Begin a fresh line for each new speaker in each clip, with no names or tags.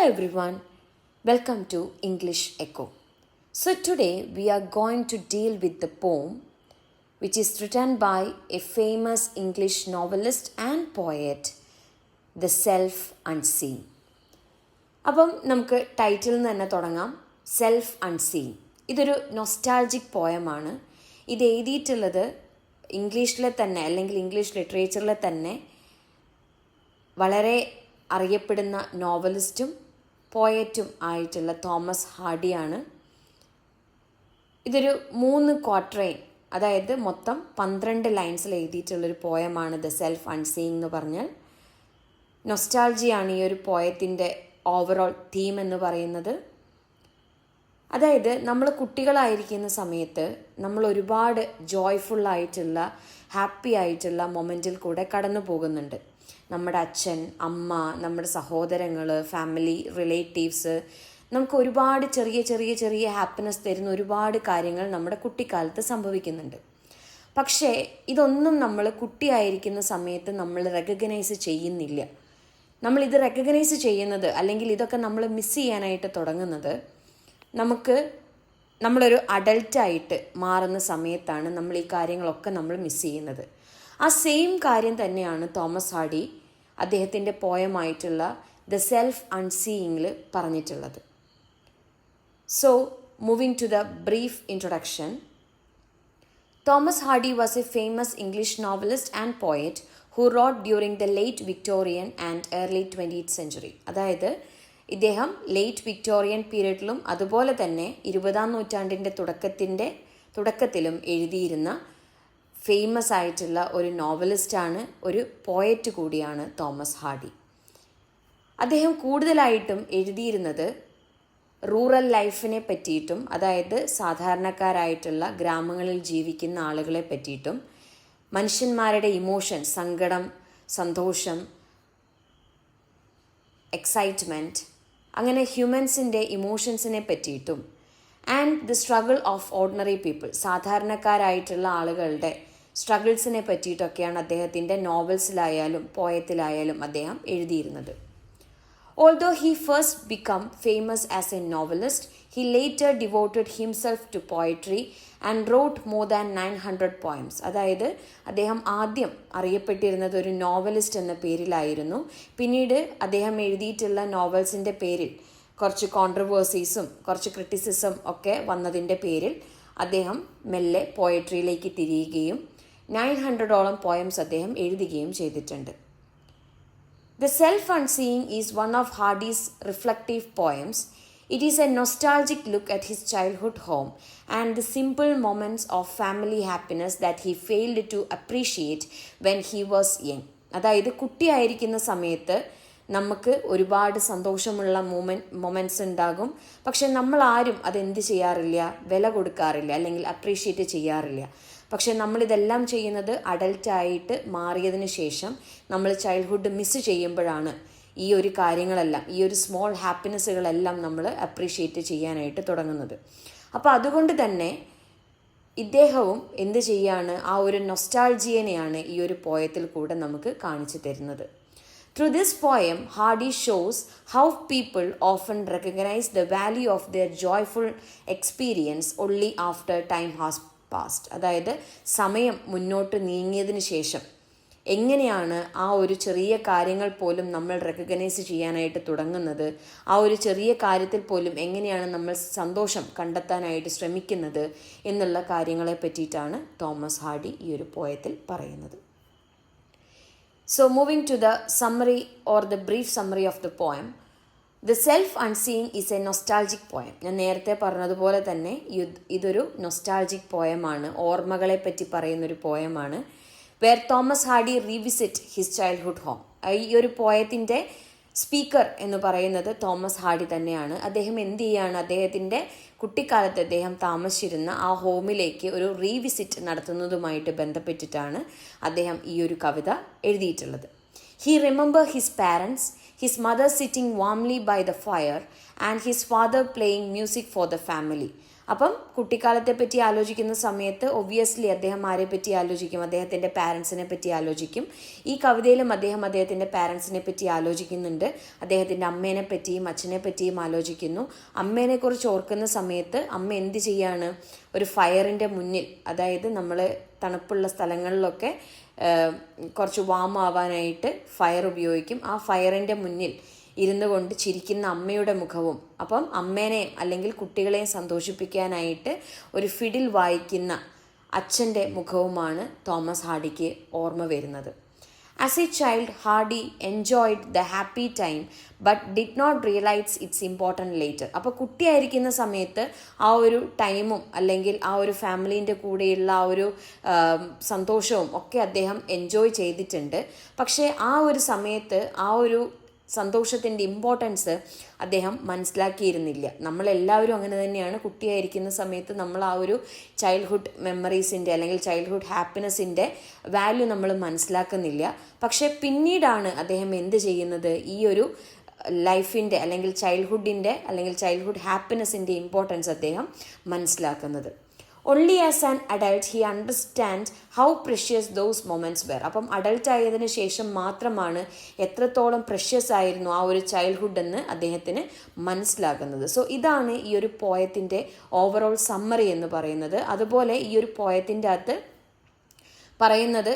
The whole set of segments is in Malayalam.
everyone, welcome to English Echo. So today we are going to deal with the poem which is written by a famous English novelist and poet, The Self Unseen. അപ്പം നമുക്ക് ടൈറ്റിൽ നിന്ന് തന്നെ തുടങ്ങാം. Self unseen. ഇതൊരു നൊസ്റ്റാൾജിക് പോയമാണ്. ഇത് എഴുതിയിട്ടുള്ളത് ഇംഗ്ലീഷിലെ തന്നെ അല്ലെങ്കിൽ ഇംഗ്ലീഷ് ലിറ്ററേച്ചറിലെ തന്നെ വളരെ അറിയപ്പെടുന്ന നോവലിസ്റ്റും പോയറ്റും ആയിട്ടുള്ള തോമസ് ഹാർഡിയാണ്. ഇതൊരു 3 ക്വാർട്ടറൈൻ, അതായത് മൊത്തം 12 ലൈൻസിൽ എഴുതിയിട്ടുള്ളൊരു പോയമാണ് ദ സെൽഫ് അൺസീൻ എന്ന് പറഞ്ഞാൽ. നൊസ്റ്റാൾജിയാണ് ഈ ഒരു പോയത്തിൻ്റെ ഓവറോൾ തീം എന്ന് പറയുന്നത്. അതായത് നമ്മൾ കുട്ടികളായിരിക്കുന്ന സമയത്ത് നമ്മൾ ഒരുപാട് ജോയ്ഫുള്ളായിട്ടുള്ള ഹാപ്പി ആയിട്ടുള്ള മൊമെൻറ്റിൽ കൂടെ കടന്നു പോകുന്നുണ്ട്. നമ്മുടെ അച്ഛൻ, അമ്മ, നമ്മുടെ സഹോദരങ്ങൾ, ഫാമിലി, റിലേറ്റീവ്സ്, നമുക്ക് ഒരുപാട് ചെറിയ ചെറിയ ചെറിയ ഹാപ്പിനെസ് തരുന്ന ഒരുപാട് കാര്യങ്ങൾ നമ്മുടെ കുട്ടിക്കാലത്ത് സംഭവിക്കുന്നുണ്ട്. പക്ഷേ ഇതൊന്നും നമ്മൾ കുട്ടിയായിരിക്കുന്ന സമയത്ത് നമ്മൾ റെക്കഗ്നൈസ് ചെയ്യുന്നില്ല. നമ്മളിത് റെക്കഗ്നൈസ് ചെയ്യുന്നത് അല്ലെങ്കിൽ ഇതൊക്കെ നമ്മൾ മിസ് ചെയ്യാനായിട്ട് തുടങ്ങുന്നത് നമ്മളൊരു അഡൾട്ടായിട്ട് മാറുന്ന സമയത്താണ് നമ്മൾ ഈ കാര്യങ്ങളൊക്കെ നമ്മൾ മിസ് ചെയ്യുന്നത്. ആ സെയിം കാര്യം തന്നെയാണ് തോമസ് ഹാർഡി അദ്ദേഹത്തിൻ്റെ പോയമായിട്ടുള്ള ദ സെൽഫ് അൺസീയിങ്ങിൽ പറഞ്ഞിട്ടുള്ളത്. So moving to the brief introduction. Thomas Hardy was a famous English novelist and poet who wrote during the late Victorian and early 20th century. അതായത് ഇദ്ദേഹം ലേറ്റ് വിക്ടോറിയൻ പീരീഡിലും അതുപോലെ തന്നെ 20-ാം നൂറ്റാണ്ടിൻ്റെ തുടക്കത്തിലും എഴുതിയിരുന്ന ഫേമസ് ആയിട്ടുള്ള ഒരു നോവലിസ്റ്റാണ്, ഒരു പോയറ്റ് കൂടിയാണ് തോമസ് ഹാർഡി. അദ്ദേഹം കൂടുതലായിട്ടും എഴുതിയിരുന്നത് റൂറൽ ലൈഫിനെ പറ്റിയിട്ടും, അതായത് സാധാരണക്കാരായിട്ടുള്ള ഗ്രാമങ്ങളിൽ ജീവിക്കുന്ന ആളുകളെ പറ്റിയിട്ടും, മനുഷ്യന്മാരുടെ ഇമോഷൻ, സങ്കടം, സന്തോഷം, എക്സൈറ്റ്മെൻറ്റ്, അങ്ങനെ ഹ്യൂമൻസിൻ്റെ ഇമോഷൻസിനെ പറ്റിയിട്ടും, and the struggle of ordinary people, സാധാരണക്കാരായിട്ടുള്ള ആളുകളുടെ സ്ട്രഗിൾസിനെ പറ്റിയിട്ടൊക്കെയാണ് അദ്ദേഹത്തിൻ്റെ നോവൽസിലായാലും പോയത്തിലായാലും അദ്ദേഹം എഴുതിയിരുന്നത്. Although he first became famous as a novelist, he later devoted himself to poetry and wrote more than 900 poems. അതായത് അദ്ദേഹം ആദ്യം അറിയപ്പെട്ടിരുന്നത് ഒരു നോവലിസ്റ്റ് എന്ന പേരിലായിരുന്നു. പിന്നീട് അദ്ദേഹം എഴുതിയിട്ടുള്ള നോവൽസിൻ്റെ പേരിൽ കുറച്ച് കോൺട്രവേഴ്സീസും കുറച്ച് ക്രിറ്റിസിസം ഒക്കെ വന്നതിൻ്റെ പേരിൽ അദ്ദേഹം മെല്ലെ പോയട്രിയിലേക്ക് തിരിയുകയും 900ഓളം പോയംസ് അദ്ദേഹം എഴുതുകയും ചെയ്തിട്ടുണ്ട്. The Self Unseen is one of Hardy's reflective poems. It is a nostalgic look at his childhood home and the simple moments of family happiness that he failed to appreciate when he was young. അതായത് കുട്ടിയായിരിക്കുന്ന സമയത്ത് നമുക്ക് ഒരുപാട് സന്തോഷമുള്ള മൊമെൻറ്റ്സ് ഉണ്ടാകും. പക്ഷെ നമ്മളാരും അതെന്ത് ചെയ്യാറില്ല, വില കൊടുക്കാറില്ല അല്ലെങ്കിൽ അപ്രീഷിയേറ്റ് ചെയ്യാറില്ല. പക്ഷെ നമ്മളിതെല്ലാം ചെയ്യുന്നത് അഡൽട്ടായിട്ട് മാറിയതിന് ശേഷം നമ്മൾ ചൈൽഡ്ഹുഡ് മിസ് ചെയ്യുമ്പോഴാണ് ഈ ഒരു കാര്യങ്ങളെല്ലാം, ഈ ഒരു സ്മോൾ ഹാപ്പിനെസ്സുകളെല്ലാം നമ്മൾ അപ്രീഷിയേറ്റ് ചെയ്യാനായിട്ട് തുടങ്ങുന്നത്. അപ്പോൾ അതുകൊണ്ട് തന്നെ ഇദ്ദേഹവും എന്ത് ചെയ്യാണ്, ആ ഒരു നൊസ്റ്റാൾജിയനെയാണ് ഈ ഒരു പോയത്തിൽ കൂടെ നമുക്ക് കാണിച്ചു തരുന്നത്. Through this poem, Hardy shows how people often recognize the value of their joyful experience only after time has passed. അതായത് സമയം മുന്നോട്ട് നീങ്ങിയതിന് ശേഷം എങ്ങനെയാണ് ആ ഒരു ചെറിയ കാര്യങ്ങൾ പോലും നമ്മൾ റെക്കഗ്നൈസ് ചെയ്യാനായിട്ട് തുടങ്ങുന്നത്, ആ ഒരു ചെറിയ കാര്യത്തിൽ പോലും എങ്ങനെയാണ് നമ്മൾ സന്തോഷം കണ്ടെത്താനായിട്ട് ശ്രമിക്കുന്നത് എന്നുള്ള കാര്യങ്ങളെ പറ്റിയിട്ടാണ് തോമസ് ഹാർഡി ഈ ഒരു പോയത്തിൽ പറയുന്നത്. So moving to the summary or the brief summary of the poem. The Self Unseen is a nostalgic poem. ഞാൻ നേരത്തെ പറഞ്ഞതുപോലെ തന്നെ ഇതൊരു നൊസ്റ്റാൾജിക് പോയമാണ്, ഓർമ്മകളെ പറ്റി പറയുന്നൊരു പോയമാണ്. Where Thomas Hardy revisit his childhood home. ഈ ഒരു പോയത്തിൻ്റെ സ്പീക്കർ എന്ന് പറയുന്നത് തോമസ് ഹാർഡി തന്നെയാണ്. അദ്ദേഹം എന്ത് ചെയ്യാണ്, അദ്ദേഹത്തിൻ്റെ കുട്ടിക്കാലത്ത് അദ്ദേഹം താമസിച്ചിരുന്ന ആ ഹോമിലേക്ക് ഒരു റീവിസിറ്റ് നടത്തുന്നതുമായിട്ട് ബന്ധപ്പെട്ടിട്ടാണ് അദ്ദേഹം ഈ ഒരു കവിത എഴുതിയിട്ടുള്ളത്. He remember his parents, his mother sitting warmly by the fire and his father playing music for the family. അപ്പം കുട്ടിക്കാലത്തെ പറ്റി ആലോചിക്കുന്ന സമയത്ത് ഒബ്വിയസ്ലി അദ്ദേഹം ആരെ പറ്റി ആലോചിക്കും? അദ്ദേഹത്തിൻ്റെ പാരൻസിനെ പറ്റി ആലോചിക്കും. ഈ കവിതയിലും അദ്ദേഹം അദ്ദേഹത്തിൻ്റെ പാരൻസിനെ പറ്റി ആലോചിക്കുന്നുണ്ട്. അദ്ദേഹത്തിൻ്റെ അമ്മേനെ പറ്റിയും അച്ഛനെ പറ്റിയും ആലോചിക്കുന്നു. അമ്മേനെക്കുറിച്ച് ഓർക്കുന്ന സമയത്ത് അമ്മ എന്ത് ചെയ്യാണ്? ഒരു ഫയറിൻ്റെ മുന്നിൽ, അതായത് നമ്മൾ തണുപ്പുള്ള സ്ഥലങ്ങളിലൊക്കെ കുറച്ച് വാം ആവാനായിട്ട് ഫയർ ഉപയോഗിക്കും. ആ ഫയറിൻ്റെ മുന്നിൽ ഇരുന്നു കൊണ്ട് ചിരിക്കുന്ന അമ്മയുടെ മുഖവും, അപ്പം അമ്മേനെയും അല്ലെങ്കിൽ കുട്ടികളെയും സന്തോഷിപ്പിക്കാനായിട്ട് ഒരു ഫിഡിൽ വായിക്കുന്ന അച്ഛൻ്റെ മുഖവുമാണ് തോമസ് ഹാർഡിക്ക് ഓർമ്മ വരുന്നത്. As a child Hardy enjoyed the happy time but did not realise its important later. അപ്പോൾ കുട്ടിയായിരിക്കുന്ന സമയത്ത് ആ ഒരു ടൈമും അല്ലെങ്കിൽ ആ ഒരു ഫാമിലീൻ്റെ കൂടെയുള്ള ആ ഒരു സന്തോഷവും ഒക്കെ അദ്ദേഹം എൻജോയ് ചെയ്തിട്ടുണ്ട്. പക്ഷേ ആ ഒരു സമയത്ത് ആ ഒരു സന്തോഷത്തിൻ്റെ ഇമ്പോർട്ടൻസ് അദ്ദേഹം മനസ്സിലാക്കിയിരുന്നില്ല. നമ്മളെല്ലാവരും അങ്ങനെ തന്നെയാണ്. കുട്ടിയായിരിക്കുന്ന സമയത്ത് നമ്മൾ ആ ഒരു ചൈൽഡ്ഹുഡ് മെമ്മറീസിൻ്റെ അല്ലെങ്കിൽ ചൈൽഡ്ഹുഡ് ഹാപ്പിനെസ്സിൻ്റെ വാല്യൂ നമ്മൾ മനസ്സിലാക്കുന്നില്ല. പക്ഷേ പിന്നീടാണ് അദ്ദേഹം എന്ത് ചെയ്യുന്നത്? ഈ ഒരു ലൈഫിൻ്റെ അല്ലെങ്കിൽ ചൈൽഡ്ഹുഡിൻ്റെ അല്ലെങ്കിൽ ചൈൽഡ്ഹുഡ് ഹാപ്പിനെസ്സിൻ്റെ ഇമ്പോർട്ടൻസ് അദ്ദേഹം മനസ്സിലാക്കുന്നത്. Only as an adult he understands how precious those moments were. അപ്പം അഡൾട്ട് ആയതിനു ശേഷം മാത്രമാണ് എത്രത്തോളം പ്രഷ്യസ് ആയിരുന്നു ആ ഒരു ചൈൽഡ്ഹുഡ് എന്ന് അദ്ദേഹത്തിന് മനസ്സിലാകുന്നത്. സോ ഇതാണ് ഈ ഒരു പോയത്തിൻ്റെ ഓവറോൾ സമ്മറി എന്ന് പറയുന്നത്. അതുപോലെ ഈ ഒരു പോയത്തിൻ്റെ അകത്ത് പറയുന്നത്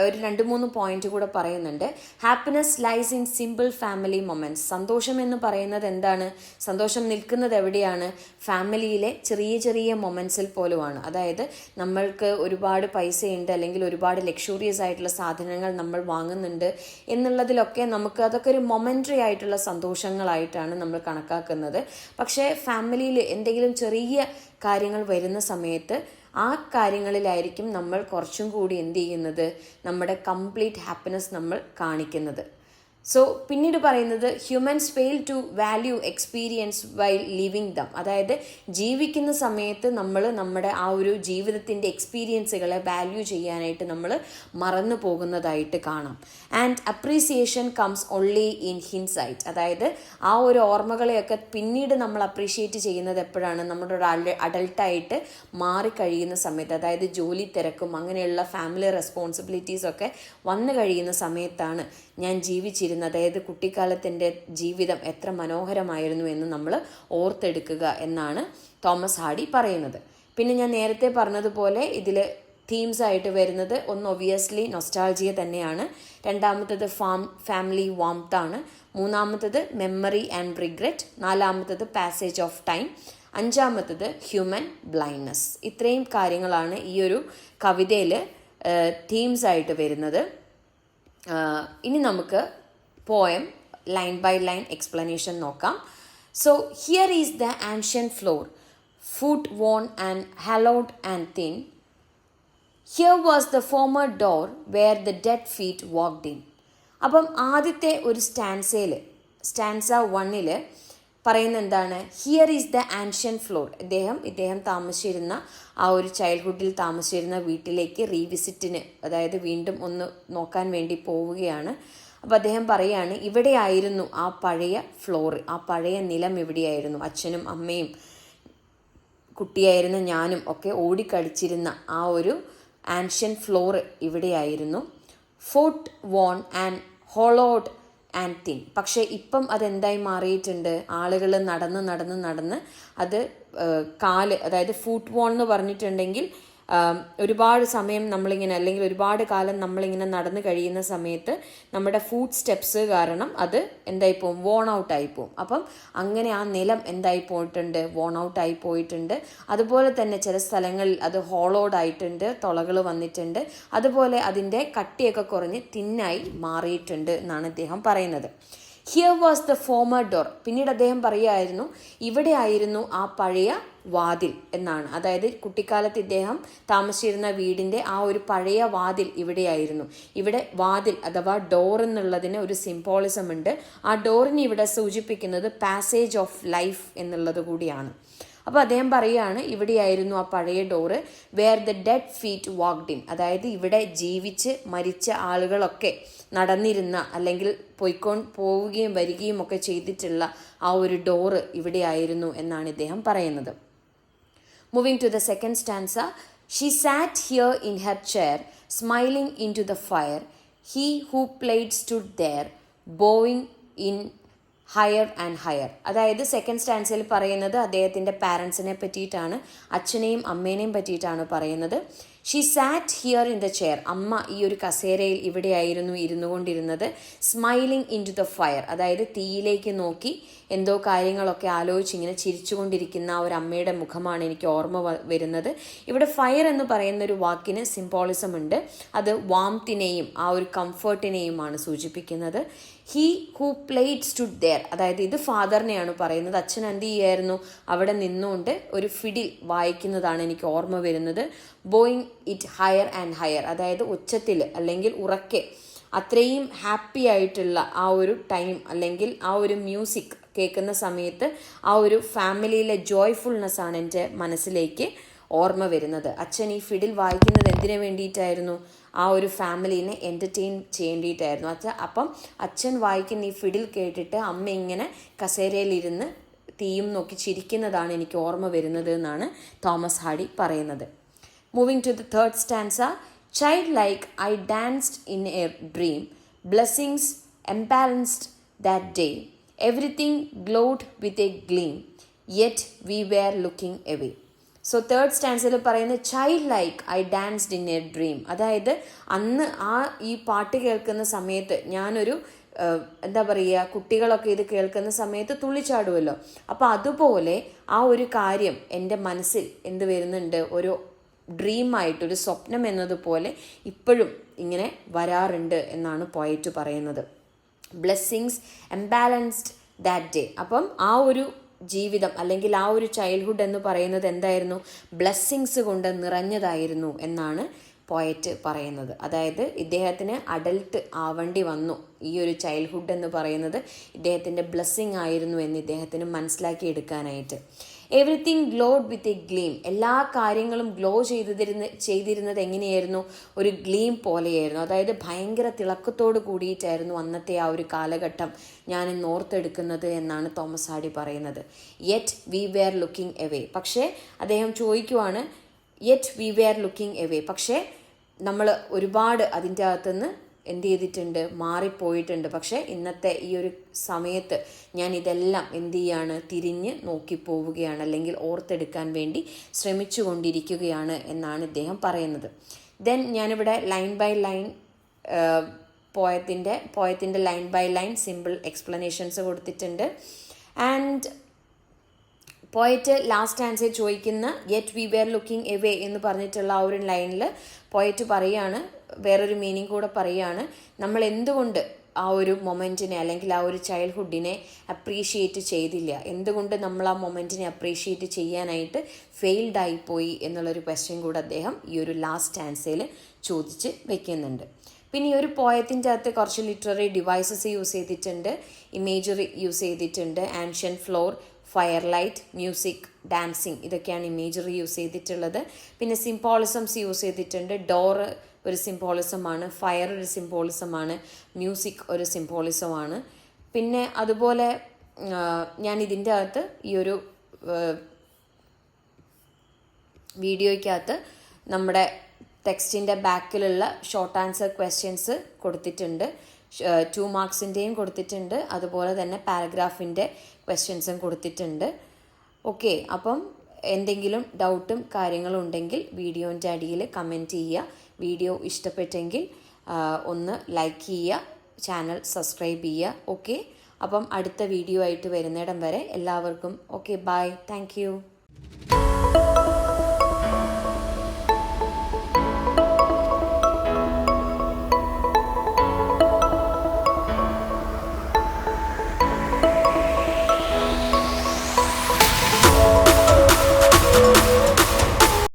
ഒരു 2-3 പോയിന്റ് കൂടെ പറയുന്നുണ്ട്. Happiness lies in simple family moments. സന്തോഷം എന്ന് പറയുന്നത് എന്താണ്? സന്തോഷം നിൽക്കുന്നത് എവിടെയാണ്? ഫാമിലിയിലെ ചെറിയ ചെറിയ മൊമെൻറ്റ്സിൽ പോലുമാണ്. അതായത് നമ്മൾക്ക് ഒരുപാട് പൈസയുണ്ട് അല്ലെങ്കിൽ ഒരുപാട് ലക്ഷൂറിയസ് ആയിട്ടുള്ള സാധനങ്ങൾ നമ്മൾ വാങ്ങുന്നുണ്ട് എന്നുള്ളതിലൊക്കെ നമുക്ക് അതൊക്കെ ഒരു മൊമെൻ്ററി ആയിട്ടുള്ള സന്തോഷങ്ങളായിട്ടാണ് നമ്മൾ കണക്കാക്കുന്നത്. പക്ഷേ ഫാമിലിയിൽ എന്തെങ്കിലും ചെറിയ കാര്യങ്ങൾ വരുന്ന സമയത്ത് ആ കാര്യങ്ങളിലായിരിക്കും നമ്മൾ കുറച്ചും കൂടി എന്ത് ചെയ്യുന്നത്? നമ്മുടെ കംപ്ലീറ്റ് ഹാപ്പിനെസ് നമ്മൾ കാണിക്കുന്നത്. സോ പിന്നീട് പറയുന്നത് humans fail to value experience while living them. അതായത് ജീവിക്കുന്ന സമയത്ത് നമ്മൾ നമ്മുടെ ആ ഒരു ജീവിതത്തിൻ്റെ എക്സ്പീരിയൻസുകളെ വാല്യൂ ചെയ്യാനായിട്ട് നമ്മൾ മറന്നു പോകുന്നതായിട്ട് കാണാം. And appreciation comes only in hindsight. അതായത് ആ ഒരു ഓർമ്മകളെയൊക്കെ പിന്നീട് നമ്മൾ അപ്രീഷിയേറ്റ് ചെയ്യുന്നത് എപ്പോഴാണ്? നമ്മുടെ ഒരു അഡൾട്ടായിട്ട് മാറിക്കഴിയുന്ന സമയത്ത്, അതായത് ജോലി തിരക്കും അങ്ങനെയുള്ള ഫാമിലി റെസ്പോൺസിബിലിറ്റീസൊക്കെ വന്നു കഴിയുന്ന സമയത്താണ് ഞാൻ ജീവിച്ചിരുന്നത്, അതായത് കുട്ടിക്കാലത്തിൻ്റെ ജീവിതം എത്ര മനോഹരമായിരുന്നു എന്ന് നമ്മൾ ഓർത്തെടുക്കുക എന്നാണ് തോമസ് ഹാർഡി പറയുന്നത്. പിന്നെ ഞാൻ നേരത്തെ പറഞ്ഞതുപോലെ ഇതിൽ തീംസ് ആയിട്ട് വരുന്നത് ഒന്ന് ഒബ്വിയസ്ലി നൊസ്റ്റാൾജിയ തന്നെയാണ്. രണ്ടാമത്തത് ഫാമിലി വാംത്താണ്. മൂന്നാമത്തത് മെമ്മറി ആൻഡ് റിഗ്രറ്റ്. നാലാമത്തത് പാസേജ് ഓഫ് ടൈം. അഞ്ചാമത്തത് ഹ്യൂമൻ ബ്ലൈൻഡ്നെസ്. ഇത്രയും കാര്യങ്ങളാണ് ഈ ഒരു കവിതയിൽ തീംസ് ആയിട്ട് വരുന്നത്. ഇനി നമുക്ക് poem line by line explanation നോക്കാം. So here is the ancient floor, foot worn and hallowed and thin. Here was the former door where the dead feet walked in. അപ്പം ആദ്യത്തെ ഒരു സ്റ്റാൻസ 1 പറയുന്ന എന്താണ്? Here is the ancient floor. ഇദ്ദേഹം താമസിച്ചിരുന്ന ആ ഒരു ചൈൽഡ്ഹുഡിൽ താമസിച്ചിരുന്ന വീട്ടിലേക്ക് റീവിസിറ്റിന്, അതായത് വീണ്ടും ഒന്ന് നോക്കാൻ വേണ്ടി പോവുകയാണ്. അപ്പോൾ അദ്ദേഹം പറയുകയാണ്, ഇവിടെയായിരുന്നു ആ പഴയ ഫ്ലോർ, ആ പഴയ നിലം ഇവിടെയായിരുന്നു. അച്ഛനും അമ്മയും കുട്ടിയായിരുന്ന ഞാനും ഒക്കെ ഓടിക്കളിച്ചിരുന്ന ആ ഒരു ആൻഷ്യൻറ്റ് ഫ്ലോർ ഇവിടെയായിരുന്നു. Foot worn and hollowed and thin. പക്ഷേ ഇപ്പം അതെന്തായി മാറിയിട്ടുണ്ട്? ആളുകൾ നടന്ന് അത് കാല്, അതായത് ഫുട്ട് വോൺ എന്ന് പറഞ്ഞിട്ടുണ്ടെങ്കിൽ ഒരുപാട് സമയം നമ്മളിങ്ങനെ അല്ലെങ്കിൽ ഒരുപാട് കാലം നമ്മളിങ്ങനെ നടന്നു കഴിയുന്ന സമയത്ത് നമ്മുടെ ഫുട് സ്റ്റെപ്സ് കാരണം അത് എന്തായിപ്പോവും? വോൺ ഔട്ടായിപ്പോവും. അപ്പം അങ്ങനെ ആ നിലം എന്തായി പോയിട്ടുണ്ട്? വോൺ ഔട്ടായി പോയിട്ടുണ്ട്. അതുപോലെ തന്നെ ചില സ്ഥലങ്ങളിൽ അത് ഹോളോഡ് ആയിട്ടുണ്ട്, തുളകൾ വന്നിട്ടുണ്ട്. അതുപോലെ അതിൻ്റെ കട്ടിയൊക്കെ കുറഞ്ഞ് തിന്നായി മാറിയിട്ടുണ്ട് എന്നാണ് അദ്ദേഹം പറയുന്നത്. Here was the former door. പിന്നീട് അദ്ദേഹം പറയുമായിരുന്നു, ഇവിടെ ആയിരുന്നു ആ പഴയ വാതിൽ എന്നാണ്. അതായത് കുട്ടിക്കാലത്ത് ഇദ്ദേഹം താമസിച്ചിരുന്ന വീടിൻ്റെ ആ ഒരു പഴയ വാതിൽ ഇവിടെയായിരുന്നു. ഇവിടെ വാതിൽ അഥവാ ഡോർ എന്നുള്ളതിന് ഒരു സിംബോളിസം ഉണ്ട്. ആ ഡോറിനെ ഇവിടെ സൂചിപ്പിക്കുന്നത് പാസേജ് ഓഫ് ലൈഫ് എന്നുള്ളത് കൂടിയാണ്. അപ്പോൾ അദ്ദേഹം പറയുകയാണ്, ഇവിടെയായിരുന്നു ആ പഴയ door, where the dead feet walked in. അതായത് ഇവിടെ ജീവിച്ച് മരിച്ച ആളുകളൊക്കെ നടന്നിരുന്ന അല്ലെങ്കിൽ പോവുകയും വരികയും ഒക്കെ ചെയ്തിട്ടുള്ള ആ ഒരു ഡോറ് ഇവിടെയായിരുന്നു എന്നാണ് ഇദ്ദേഹം പറയുന്നത്. Moving to the second stanza. She sat here in her chair, smiling into the fire. He who played stood there, bowing in higher and higher. അതായത് സെക്കൻഡ് സ്റ്റാൻസിൽ പറയുന്നത് അദ്ദേഹത്തിൻ്റെ പാരൻസിനെ പറ്റിയിട്ടാണ്, അച്ഛനെയും അമ്മേനെയും പറ്റിയിട്ടാണ് പറയുന്നത്. She sat here in the chair. അമ്മ ഈ ഒരു കസേരയിൽ ഇവിടെയായിരുന്നു ഇരുന്നു കൊണ്ടിരുന്നത്. Smiling in to the fire, അതായത് തീയിലേക്ക് നോക്കി എന്തോ കാര്യങ്ങളൊക്കെ ആലോചിച്ച് ഇങ്ങനെ ചിരിച്ചുകൊണ്ടിരിക്കുന്ന ആ ഒരു അമ്മയുടെ മുഖമാണ് എനിക്ക് ഓർമ്മ വരുന്നത്. ഇവിടെ ഫയർ എന്ന് പറയുന്ന ഒരു വാക്കിന് സിംബോളിസം ഉണ്ട്. അത് വാംത്തിനെയും ആ ഒരു കംഫർട്ടിനെയുമാണ് സൂചിപ്പിക്കുന്നത്. He who played stood there, അതായത് ഇത് ഫാദറിനെയാണ് പറയുന്നത്. അച്ഛൻ എന്ത് ചെയ്യായിരുന്നു, അവിടെ നിന്നുകൊണ്ട് ഒരു ഫിഡിൽ വായിക്കുന്നതാണ് എനിക്ക് ഓർമ്മ വരുന്നത്. Boeing it higher and higher, അതായത് ഉച്ചത്തിൽ അല്ലെങ്കിൽ ഉറക്കെ അത്രയും ഹാപ്പി ആയിട്ടുള്ള ആ ഒരു ടൈം അല്ലെങ്കിൽ ആ ഒരു മ്യൂസിക് കേൾക്കുന്ന സമയത്ത് ആ ഒരു ഫാമിലിയിലെ ജോയ്ഫുൾനെസ്സാണ് എൻ്റെ മനസ്സിലേക്ക് ഓർമ്മ വരുന്നത്. അച്ഛൻ ഈ ഫിഡിൽ വായിക്കുന്നത് എന്തിനു വേണ്ടിയിട്ടായിരുന്നു, ആ ഒരു ഫാമിലീനെ എൻ്റർടൈൻ ചെയ്യേണ്ടിയിട്ടായിരുന്നു. അപ്പം അച്ഛൻ വായിക്കുന്ന ഈ ഫിഡിൽ കേട്ടിട്ട് അമ്മ ഇങ്ങനെ കസേരയിലിരുന്ന് തീയും നോക്കി ചിരിക്കുന്നതാണ് എനിക്ക് ഓർമ്മ വരുന്നത് എന്നാണ് തോമസ് ഹാർഡി പറയുന്നത്. Moving to the third stanza. Child like I danced in a dream, blessings embalmed that day, everything glowed with a gleam, yet we were looking away. So third സ്റ്റാൻസിൽ പറയുന്നത് child like I danced in a dream, അതായത് അന്ന് ഈ പാട്ട് കേൾക്കുന്ന സമയത്ത് ഞാനൊരു എന്താ പറയുക, കുട്ടികളൊക്കെ ഇത് കേൾക്കുന്ന സമയത്ത് തുള്ളിച്ചാടുമല്ലോ. അപ്പോൾ അതുപോലെ ആ ഒരു കാര്യം എൻ്റെ മനസ്സിൽ എന്ത് വരുന്നുണ്ട്, ഒരു ഡ്രീമായിട്ട്, ഒരു സ്വപ്നം എന്നതുപോലെ ഇപ്പോഴും ഇങ്ങനെ വരാറുണ്ട് എന്നാണ് പോയറ്റ് പറയുന്നത്. Blessings embalmed that day. അപ്പം ആ ഒരു ജീവിതം അല്ലെങ്കിൽ ആ ഒരു ചൈൽഡ്ഹുഡ് എന്ന് പറയുന്നത് എന്തായിരുന്നു, ബ്ലെസ്സിങ്സ് കൊണ്ട് നിറഞ്ഞതായിരുന്നു എന്നാണ് പോയറ്റ് പറയുന്നത്. അതായത് ഇദ്ദേഹത്തിന് അഡൽട്ട് ആവേണ്ടി വന്നു, ഈ ഒരു ചൈൽഡ്ഹുഡ് എന്ന് പറയുന്നത് ഇദ്ദേഹത്തിൻ്റെ ബ്ലെസ്സിങ് ആയിരുന്നു എന്ന് ഇദ്ദേഹത്തിന് മനസ്സിലാക്കി എടുക്കാനായിട്ട്. Everything glowed with a gleam, എല്ലാ കാര്യങ്ങളും ഗ്ലോ ചെയ്തിരുന്നത് എങ്ങനെയായിരുന്നു, ഒരു ഗ്ലീം പോലെയായിരുന്നു. അതായത് ഭയങ്കര തിളക്കത്തോട് കൂടിയിട്ടായിരുന്നു അന്നത്തെ ആ ഒരു കാലഘട്ടം ഞാൻ ഇന്ന് ഓർത്തെടുക്കുന്നത് എന്നാണ് തോമസ് ഹാർഡി പറയുന്നത്. Yet we were looking away, പക്ഷേ അദ്ദേഹം ചോദിക്കുവാണ് yet we were looking away, പക്ഷേ നമ്മൾ ഒരുപാട് അതിൻ്റെ അകത്തുനിന്ന് എന്ത് ചെയ്തിട്ടുണ്ട്, മാറിപ്പോയിട്ടുണ്ട്. പക്ഷേ ഇന്നത്തെ ഈ ഒരു സമയത്ത് ഞാൻ ഇതെല്ലാം എന്ത് ചെയ്യാണ്, തിരിഞ്ഞ് നോക്കിപ്പോവുകയാണ് അല്ലെങ്കിൽ ഓർത്തെടുക്കാൻ വേണ്ടി ശ്രമിച്ചു കൊണ്ടിരിക്കുകയാണ് എന്നാണ് ഇദ്ദേഹം പറയുന്നത്. ദെൻ ഞാനിവിടെ ലൈൻ ബൈ ലൈൻ പോയത്തിൻ്റെ line by line simple explanations കൊടുത്തിട്ടുണ്ട്. ആൻഡ് പോയറ്റ് ലാസ്റ്റ് ആൻസർ ചോദിക്കുന്ന yet we were looking away എന്ന് പറഞ്ഞിട്ടുള്ള ആ ഒരു ലൈനിൽ പോയറ്റ് പറയാണ്, വേറൊരു മീനിങ് കൂടെ പറയാണ്, നമ്മൾ എന്തുകൊണ്ട് ആ ഒരു മൊമെൻറ്റിനെ അല്ലെങ്കിൽ ആ ഒരു ചൈൽഡ്ഹുഡിനെ അപ്രീഷിയേറ്റ് ചെയ്തില്ല, എന്തുകൊണ്ട് നമ്മൾ ആ മൊമെൻറ്റിനെ അപ്രീഷിയേറ്റ് ചെയ്യാനായിട്ട് ഫെയിൽഡായിപ്പോയി എന്നുള്ളൊരു ക്വസ്റ്റ്യൻ കൂടെ അദ്ദേഹം ഈ ഒരു ലാസ്റ്റ് ആൻസറിൽ ചോദിച്ച് വെക്കുന്നുണ്ട്. പിന്നെ ഈ ഒരു പോയത്തിൻ്റെ അകത്ത് കുറച്ച് ലിറ്റററി ഡിവൈസസ് യൂസ് ചെയ്തിട്ടുണ്ട്, ഇമേജറി യൂസ് ചെയ്തിട്ടുണ്ട്. Ancient floor, fire light, music, dancing, ഇതൊക്കെയാണ് ഇമേജറി യൂസ് ചെയ്തിട്ടുള്ളത്. പിന്നെ സിംബോളിസംസ് യൂസ് ചെയ്തിട്ടുണ്ട്. ഡോറ് ഒരു സിംബോളിസമാണ്, ഫയർ ഒരു സിംബോളിസമാണ്, മ്യൂസിക് ഒരു സിംബോളിസമാണ്. പിന്നെ അതുപോലെ ഞാൻ ഇതിൻ്റെ അകത്ത് ഈ ഒരു വീഡിയോയ്ക്കകത്ത് നമ്മുടെ ടെക്സ്റ്റിൻ്റെ ബാക്കിലുള്ള ഷോർട്ട് ആൻസർ ക്വസ്റ്റ്യൻസ് കൊടുത്തിട്ടുണ്ട്. 2 മാർക്സിൻ്റെയും കൊടുത്തിട്ടുണ്ട്, അതുപോലെ തന്നെ പാരഗ്രാഫിൻ്റെ ക്വസ്റ്റ്യൻസും കൊടുത്തിട്ടുണ്ട്. ഓക്കെ, അപ്പം എന്തെങ്കിലും ഡൗട്ടും കാര്യങ്ങളും ഉണ്ടെങ്കിൽ വീഡിയോൻ്റെ അടിയിൽ കമൻറ്റ് ചെയ്യുക. വീഡിയോ ഇഷ്ടപ്പെട്ടെങ്കിൽ ഒന്ന് ലൈക്ക് ചെയ്യുക, ചാനൽ സബ്സ്ക്രൈബ് ചെയ്യുക. ഓക്കെ, അപ്പം അടുത്ത വീഡിയോ ആയിട്ട് വരുന്നിടം വരെ എല്ലാവർക്കും ഓക്കെ, ബൈ, താങ്ക് യു.